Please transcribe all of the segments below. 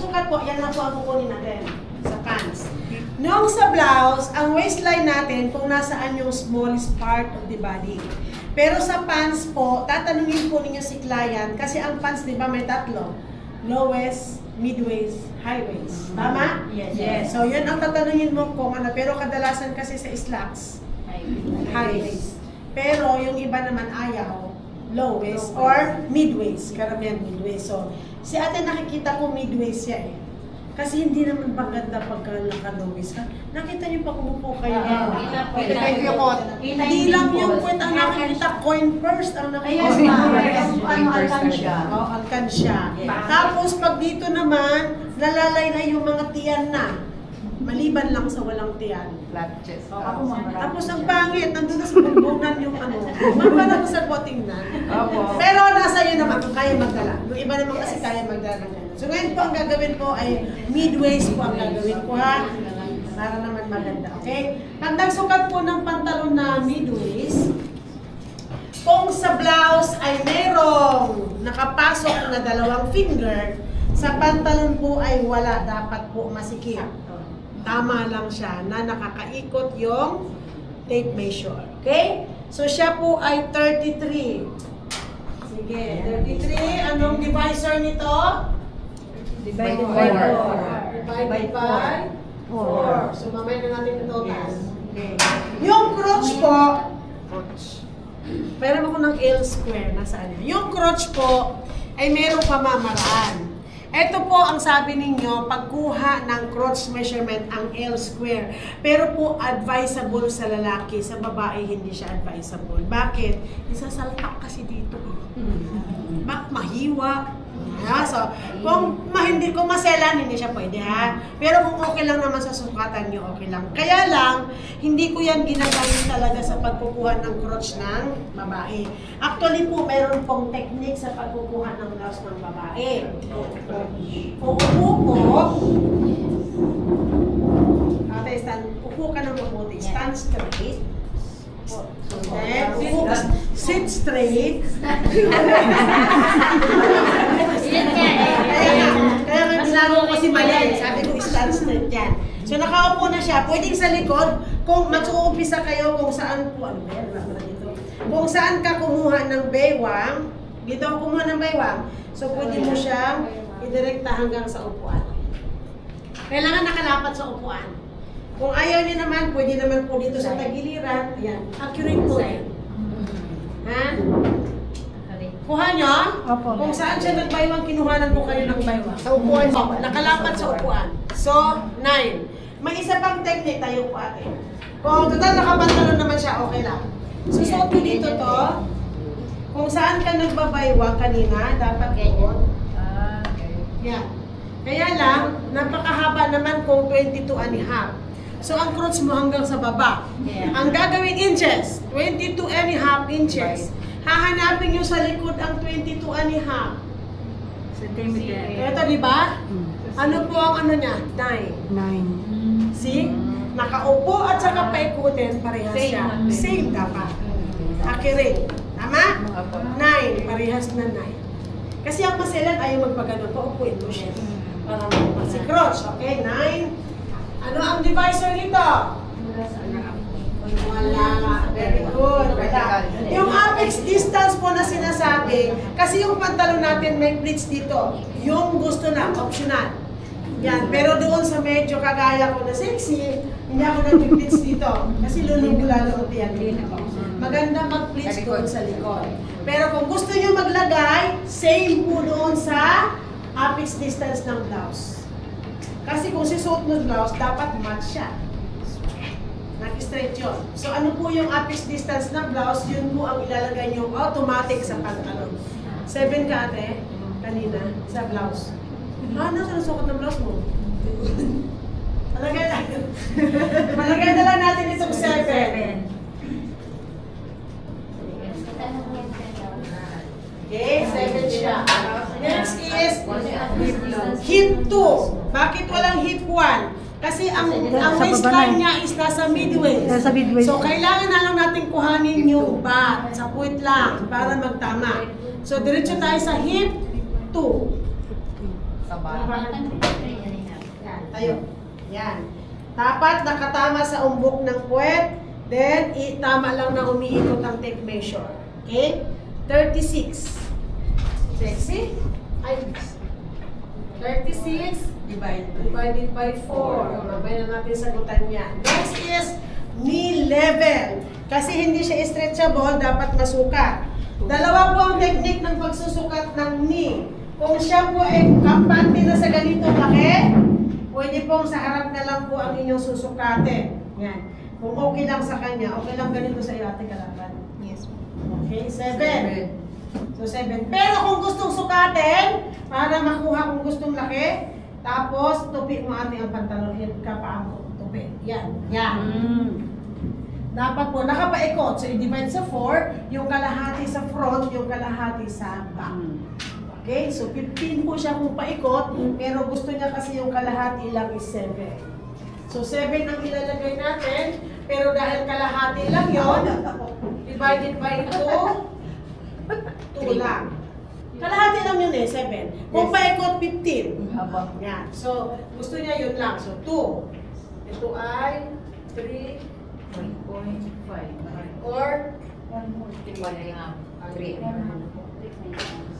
sukat po, yan lang po ang kukunin natin sa pants. Nung sa blouse, ang waistline natin kung nasaan yung smallest part of the body. Pero sa pants po, tatanungin po ninyo si client kasi ang pants, di ba, may tatlo. Low waist, mid waist, high waist. Tama? Yes. So, yun ang tatanungin mo kung ano. Pero kadalasan kasi sa slacks, high waist. Pero yung iba naman ayaw, low waist or mid waist. Karamihan mid waist. So, si ate nakikita ko mid waist siya eh. Kasi hindi naman maganda pagka naka-low waist ka. Nakita niyo pa kumupo kayo. Hindi lang yung point ang nakikita, coin first ang nakikita. Alkansya. Tapos pag dito naman, nalalay na yung mga tiyan na. Maliban lang sa walang tiyan. Flat chest. Tapos ang pangit, nandun na sa pagbunan yung ano. Parang sa tingnan. Pero nasa iyo naman kung kaya magdala. Yung iba naman kasi kaya magdala ng ganun. So ngayon po ang gagawin ko ay mid-waist po ang gagawin ko ha. Para naman maganda. Okay? Pag nagsukat po ng pantalon na mid-waist, kung sa blouse ay merong nakapasok na 2 finger, sa pantalon po ay wala, dapat po masikip. Tama lang siya na nakakaikot yung tape measure. Okay? So siya po ay 33. Sige, 33. Anong divisor nito? Divided by 4. Divided by 4. So mamaya na natin ito. Okay. Yung crotch po, meron ako ng L square. Nasaan niya? Yung crotch po ay merong pamamaraan. Ito po ang sabi ninyo, pagkuha ng crotch measurement ang L square. Pero po advisable sa lalaki, sa babae hindi siya advisable. Bakit? Isasalpak kasi dito. Mahiwa. So, kung maselan, hindi siya pwede ha. Pero kung okay lang naman sa sukatan nyo, okay lang. Kaya lang, hindi ko yan ginagamit talaga sa pagkukuha ng crotch ng babae. Actually po, mayroon pong technique sa pagkukuha ng blouse ng babae. Uupo po. Upo ka ng mabuti. Stand straight. Upo ka. Sit straight. Kaya nga ginagawa ko si mali. Sabi ko, stand straight yan. So nakaupo na siya. Pwedeng sa likod. Kung mag-uumpisa kayo kung saan po, kung saan ka kumuha ng baywang, dito ako kumuha ng baywang. So pwede mo siyang idirekta hanggang sa upuan. Kailangan nakalapat sa upuan. Kung ayaw niyo naman, pwede naman po dito sa tagiliran. Ayan, accurate po yan. Ha? Kuha nyo? Kung saan siya nagbaywang, kinuhanan ko kayo ng baywang. Sa upuan niyo. Nakalapat sa upuan. So, 9. May isa pang technique tayo po ate. Kung total nakapantalon naman siya, okay lang. Susuot ko dito to. Kung saan ka nagbabaywang kanina, dapat doon. Yan. Kaya lang, napakahaba naman kung 22.5. So, ang crotch mo hanggang sa baba. Ang gagawin inches, 22.5 inches. Hahanapin nyo sa likod ang 22.5. Centimeter. Ito, di ba? Ano po ang ano niya? 9. See? Nakaupo at saka paikutin, parehas siya. Same dapat. Accurate. Tama? 9. Parehas na 9. Kasi ang maselan ayaw magpagano. Paupuin mo siya. Para si crotch. Okay? 9. Ano ang divisor nito? Wala. Very good. Wala. Yung apex distance po na sinasabi, kasi yung pantalon natin may pleats dito. Yung gusto na, optional. Yan. Pero doon sa medyo kagaya ko na sexy, hindi ako nag-pleats dito. Kasi lulong-lalo yan. Maganda mag-pleats doon sa likod. Pero kung gusto nyo maglagay, same po doon sa apex distance ng blouse. Kasi kung sisuot ng blouse, dapat match siya. Nag-straight yun. So ano po yung apex distance ng blouse, yun po ang ilalagay nyo automatic sa pantalon. 7 ka ate, kanina, sa blouse. Ano sa nasukat ng blouse mo? Malagay na lang natin itong 7. Okay, 7 siya. Next is hip 2. Bakit walang hip 1? Kasi ang waistline niya is nasa midway. So kailangan na lang natin kuhanin yung bat sa puwit lang para magtama. So diretso tayo sa hip 2. Sa bata. Yan, tayo. Yan. Dapat nakatama sa umbok ng puwet. Then, tama lang na umiikot ang tape measure. Okay? 36. Sexy? Ay, 36 divided by 4. Mabay na natin sagutan yan. Next is knee level. Kasi hindi siya stretchable, dapat masukat. Dalawa po ang technique ng pagsusukat ng knee. Kung siya po ay kampante na sa ganitong laki, pwede pong sa harap na lang po ang inyong susukatin. Yan. Kung okay lang sa kanya, okay lang ganito sa iyo, ate Kalaban. Yes. Okay, 7. So, 7. Pero kung gustong sukatin, para makuha kung gustong laki, tapos tupi mo ate ang pantalon, kapaan mo, tupi. Yan. Yan. Dapat po, nakapaikot. So, i-divide sa 4, yung kalahati sa front, yung kalahati sa back. Okay? So, 15 po siya kung paikot, pero gusto niya kasi yung kalahati lang is 7. So, 7 ang ilalagay natin, pero dahil kalahati lang yon, divided by 2, 2 lang. Kalahati lang yun eh, 7. Kung paikot, 15. Yan. So, gusto niya yun lang. So, 2. Ito ay 3, 1.5. or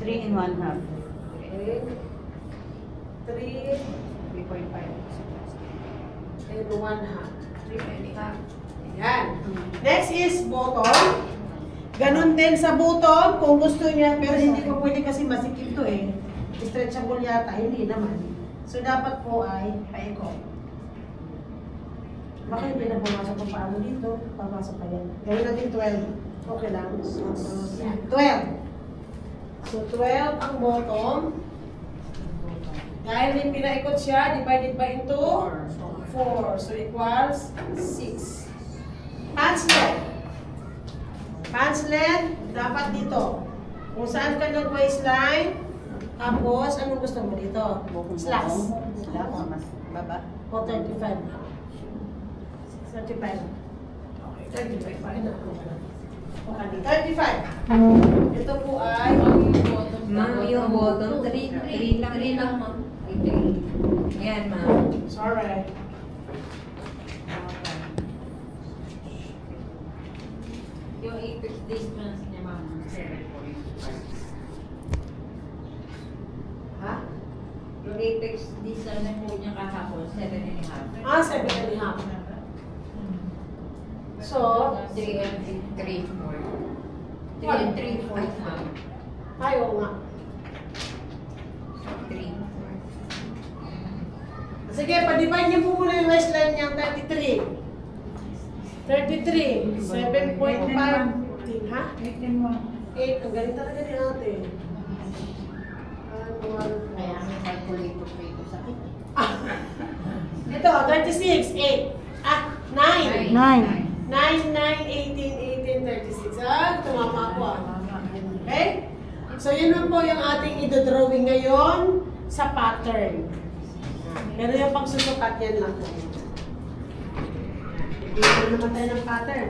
3 and 1 half. 3 3.5. and 1 half. Yan. Next is bottom. Ganon din sa bottom, kung gusto niya, pero hindi ko pwede kasi masikip to eh. Stretchable yata, hindi naman. So, dapat po ay paikot. Baka hindi na pumasok ang paa mo dito, papasok pa yan. Gawin natin 12. Okay lang. Yan, 12. So, 12 ang bottom. Dahil may pinaikot siya, divided by into 4. So, equals 6. Pants length. Pants length, dapat dito. Kung saan ka nag-waistline, tapos, anong gusto mo dito? Slacks. Slacks, mas baba. O 35. 35. Okay, 35. Fine na. Okay, 35. Ito po ay Ma'am, yung bottom, 3 lang, ma'am. 3. Yan, ma'am. sorry. Yung apex distance niya, ma'am, 7.5. Ha? Yung apex distance na po niya kahapon, 7.5. Ah, 7 and a half. So, 3 and 3, 4. 3 and 3, 4, ma'am. ayaw nga. 3, 4. Sige, pa-divide niyo po muna yung waistline niya, 33. 33, 7.5. Ha? 8 ang galing talaga ni ate. Kaya may calculator pa ito sa akin. Ito, 36, 8. 9. 9, 9. 18, 36. Tumama ako Okay? So, yun na po yung ating idodrawing ngayon sa pattern. Pero yung pagsusukat yan lang po. Dito naman tayo ng pattern.